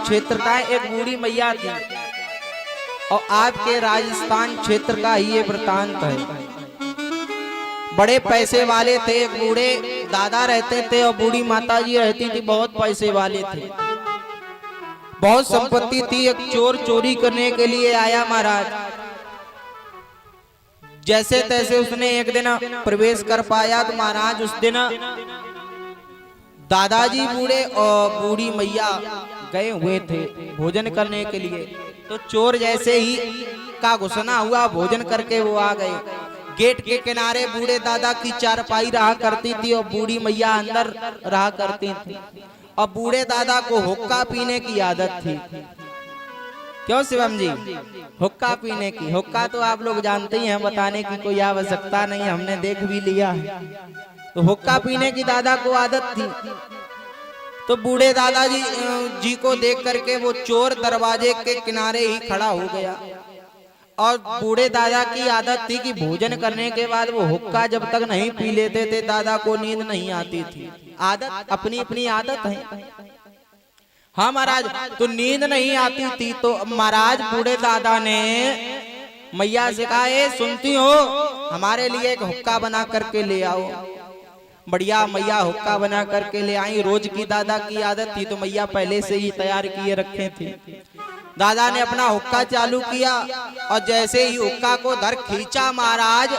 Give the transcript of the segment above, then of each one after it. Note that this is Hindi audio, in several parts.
क्षेत्र का एक बूढ़ी मैया थी और आपके राजस्थान क्षेत्र का ही ये वृतांत है। बड़े पैसे वाले थे, एक बूढ़े दादा रहते थे और बूढ़ी माता जी रहती थी, बहुत पैसे वाले थे, बहुत संपत्ति थी। एक चोर चोरी करने के लिए आया महाराज। जैसे तैसे उसने एक दिन प्रवेश कर पाया तो महाराज उस दिन दादाजी बूढ़े और बूढ़ी मैया गए हुए थे भोजन करने के लिए। तो चोर जैसे ही का घुसना हुआ, भोजन करके वो आ गए। गेट के किनारे बूढ़े दादा की चारपाई रहा करती थी और बूढ़ी मैया अंदर रहा करती थी। और बूढ़े दादा को हुक्का पीने की आदत थी। क्यों शिवम जी? हुक्का पीने की। हुक्का तो आप लोग जानते ही हैं, बताने की कोई आवश्यकता नहीं, हमने देख भी लिया है। तो हुक्का पीने की दादा को आदत थी। तो बूढ़े दादाजी जी को देख करके वो चोर दरवाजे के किनारे ही खड़ा हो गया। और बूढ़े दादा की आदत थी कि भोजन करने के बाद वो हुक्का जब तक नहीं पी लेते थे दादा को नींद नहीं आती थी। आदत, अपनी अपनी आदत है। हाँ महाराज, तो नींद नहीं आती थी तो महाराज बूढ़े दादा ने मैया से कहा, ए सुनती हो, हमारे लिए एक हुक्का बना करके ले आओ। बढ़िया मैया हुक्का बना करके ले आई। रोज की दादा की आदत थी तो मैया पहले से ही तैयार किए रखे थे। दादा ने अपना हुक्का चालू किया और जैसे ही हुक्का को धर खींचा महाराज,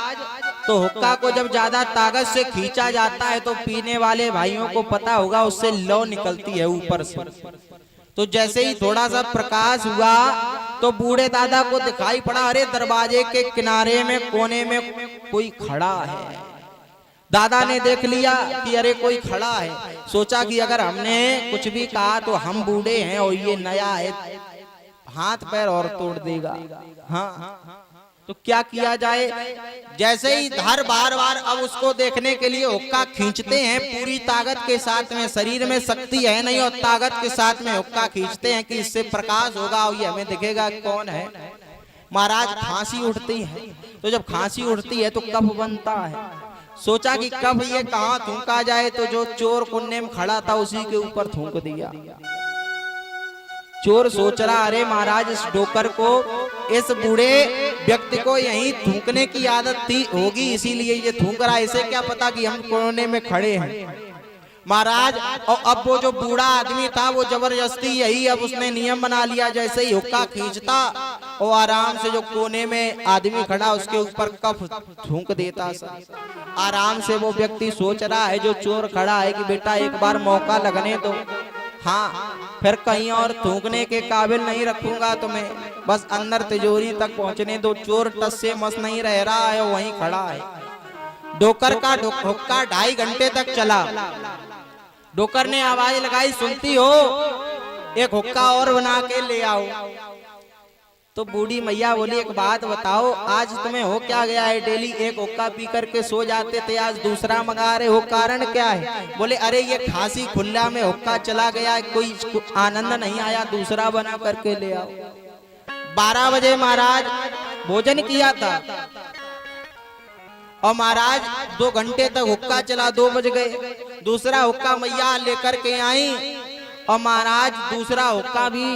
तो हुक्का को जब ज्यादा ताकत से खींचा जाता है तो पीने वाले भाइयों को पता होगा उससे लौ निकलती है ऊपर से। तो जैसे ही थोड़ा सा प्रकाश हुआ तो बूढ़े दादा को दिखाई पड़ा, अरे दरवाजे के किनारे में कोने में कोई खड़ा है। दादा ने देख लिया कि अरे कोई खड़ा है। सोचा कि अगर हमने कुछ भी कहा तो हम बूढ़े हैं और ये नया है, हाथ पैर और तोड़ देगा। हाँ, तो क्या किया जाए? जैसे ही हर बार बार अब उसको देखने के लिए हुक्का खींचते हैं पूरी ताकत के साथ में, शरीर में शक्ति है नहीं और ताकत के साथ में हुक्का खींचते हैं कि इससे प्रकाश होगा और ये हमें दिखेगा कौन है। महाराज खांसी उठती है। तो जब खांसी उठती है तो कफ बनता है। सोचा कि कब ये कहाँ थूका जाए, तो जो चोर कुन्ने में खड़ा था उसी के ऊपर थूक दिया। चोर सोच रहा, अरे महाराज इस डोकर को, इस बूढ़े व्यक्ति को यहीं थूकने की आदत थी होगी, इसीलिए ये थूक रहा है, इसे क्या पता कि हम कोने में खड़े हैं। महाराज और अब वो जो बूढ़ा आदमी था वो जबरदस्ती यही अब उसने नियम बना लिया, जैसे ही हुक्का खींचता और आराम से जो कोने में आदमी खड़ा उसके ऊपर कफ थूक देता। आराम से वो व्यक्ति सोच रहा है जो चोर खड़ा है कि बेटा एक बार मौका लगने दो, हाँ फिर कहीं और थूकने के काबिल नहीं रखूंगा तुम्हें, बस अंदर तिजोरी तक पहुंचने दो। चोर टस से मस नहीं रह रहा है, वहीं खड़ा है। डोकर का हुक्का 2.5 घंटे तक चला। डोकर ने आवाज लगाई, सुनती हो, एक हुक्का और बना के ले आओ। तो बूढ़ी मैया बोली, एक बात बताओ, आज तुम्हें हो क्या गया है? डेली एक हुक्का पी करके सो जाते थे, आज दूसरा मंगा रहे हो, कारण क्या है? बोले अरे ये खांसी खुल्ला में हुक्का चला गया, कोई आनंद नहीं आया, दूसरा बना करके ले आओ। 12 बजे महाराज भोजन किया था और महाराज 2 घंटे तक हुक्का चला, 2 बज गए। दूसरा हुक्का मैया लेकर के आई और महाराज दूसरा हुक्का भी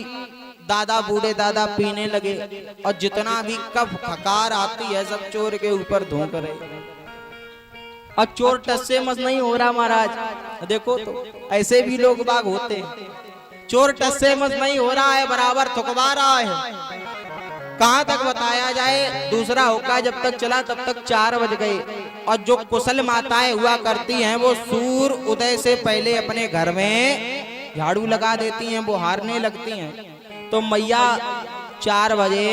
दादा बूढ़े दादा पीने लगे और जितना भी कफ खकार आती है सब चोर के ऊपर धोंक रहे। और चोर टस से मस नहीं हो रहा महाराज। देखो तो ऐसे भी लोग बाग होते हैं। चोर टस से मस नहीं हो रहा है, बराबर थुकवा रहा है। कहां तक बताया जाए, दूसरा हुक्का जब तक चला तब तक 4 बज गए। और जो कुशल माताएं हुआ करती हैं वो सूर्य उदय से पहले अपने घर में झाड़ू लगा देती हैं, बुहारने लगती हैं। तो मैया 4 बजे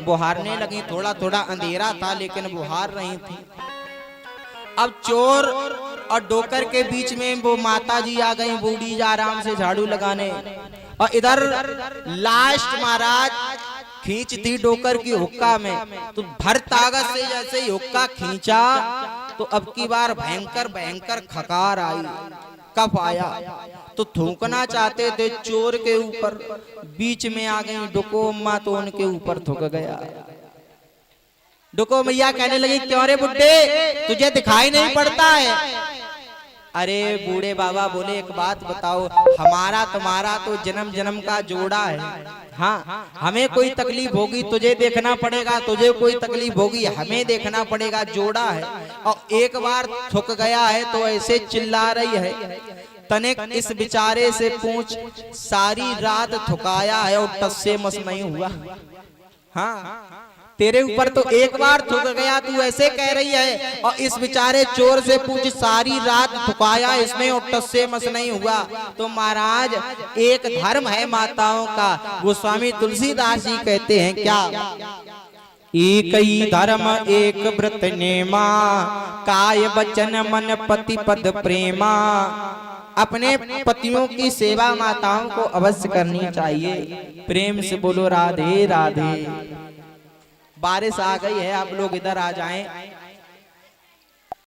बुहारने लगी। थोड़ा थोड़ा अंधेरा था लेकिन बुहार रही थी। अब चोर और डोकर के बीच में वो माता जी आ गई, बूढ़ी आराम से झाड़ू लगाने। और इधर लास्ट महाराज खींच थी डोकर की हुक्का में, तो भर ताकत से जैसे ही हुक्का खींचा तो अब की बार भयंकर भयंकर खकार आई, कफ आया। तो थूकना चाहते थे चोर के ऊपर, बीच में आ गई डुको अम्मा तो उनके ऊपर थूक गया। डुको मैया कहने लगी, क्यों रे बुड्ढे, तुझे दिखाई नहीं पड़ता है? अरे बूढ़े बाबा बोले एक बात बताओ, हमारा तुम्हारा तो जन्म जन्म का जोड़ा है। हाँ, हमें कोई तकलीफ होगी तुझे देखना पड़ेगा, तुझे कोई तकलीफ होगी हमें देखना पड़ेगा, जोड़ा है। और एक बार थक गया है तो ऐसे चिल्ला रही है। तनिक इस बेचारे से पूछ, सारी रात थकाया है और टस मस नहीं हुआ। हाँ, तेरे ऊपर तो एक बार थक गया, तू ऐसे कह रही है। और इस बेचारे चोर से पूछ, सारी रात थकाया इसने और टस मस नहीं हुआ। तो महाराज एक धर्म है माताओं का, वो स्वामी तुलसीदास जी कहते हैं क्या, एक ही धर्म एक व्रत नेमा, काय वचन मन पति पद प्रेमा। अपने पतियों की सेवा माताओं को अवश्य करनी चाहिए। प्रेम से बोलो राधे राधे। बारिश आ गई है, आप लोग इधर आ जाएं।